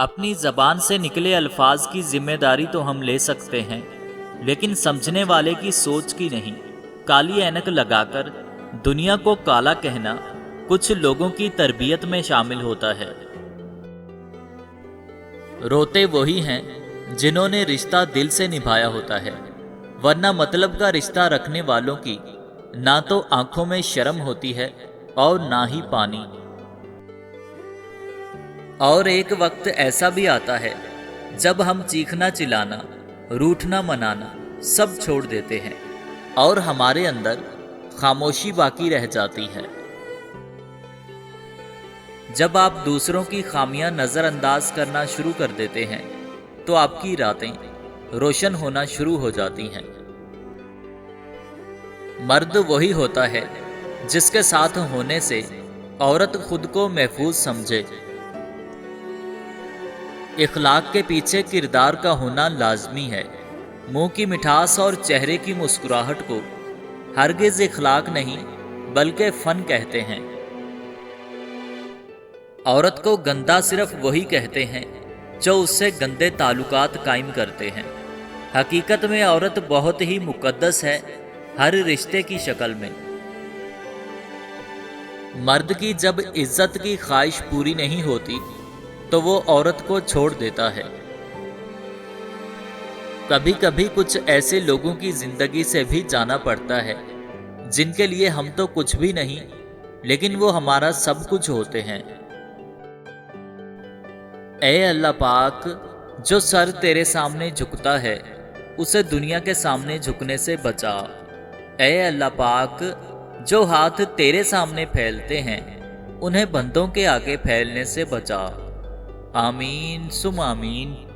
اپنی زبان سے نکلے الفاظ کی ذمہ داری تو ہم لے سکتے ہیں، لیکن سمجھنے والے کی سوچ کی نہیں۔ کالی اینک لگا کر دنیا کو کالا کہنا کچھ لوگوں کی تربیت میں شامل ہوتا ہے۔ روتے وہی ہیں جنہوں نے رشتہ دل سے نبھایا ہوتا ہے، ورنہ مطلب کا رشتہ رکھنے والوں کی نہ تو آنکھوں میں شرم ہوتی ہے اور نہ ہی پانی۔ اور ایک وقت ایسا بھی آتا ہے جب ہم چیخنا چلانا، روٹھنا منانا سب چھوڑ دیتے ہیں اور ہمارے اندر خاموشی باقی رہ جاتی ہے۔ جب آپ دوسروں کی خامیاں نظر انداز کرنا شروع کر دیتے ہیں تو آپ کی راتیں روشن ہونا شروع ہو جاتی ہیں۔ مرد وہی ہوتا ہے جس کے ساتھ ہونے سے عورت خود کو محفوظ سمجھے۔ اخلاق کے پیچھے کردار کا ہونا لازمی ہے۔ منہ کی مٹھاس اور چہرے کی مسکراہٹ کو ہرگز اخلاق نہیں بلکہ فن کہتے ہیں۔ عورت کو گندا صرف وہی کہتے ہیں جو اس سے گندے تعلقات قائم کرتے ہیں۔ حقیقت میں عورت بہت ہی مقدس ہے، ہر رشتے کی شکل میں۔ مرد کی جب عزت کی خواہش پوری نہیں ہوتی تو وہ عورت کو چھوڑ دیتا ہے۔ کبھی کبھی کچھ ایسے لوگوں کی زندگی سے بھی جانا پڑتا ہے جن کے لیے ہم تو کچھ بھی نہیں، لیکن وہ ہمارا سب کچھ ہوتے ہیں۔ اے اللہ پاک، جو سر تیرے سامنے جھکتا ہے اسے دنیا کے سامنے جھکنے سے بچا۔ اے اللہ پاک، جو ہاتھ تیرے سامنے پھیلتے ہیں انہیں بندوں کے آگے پھیلنے سے بچا۔ آمین ثم آمین۔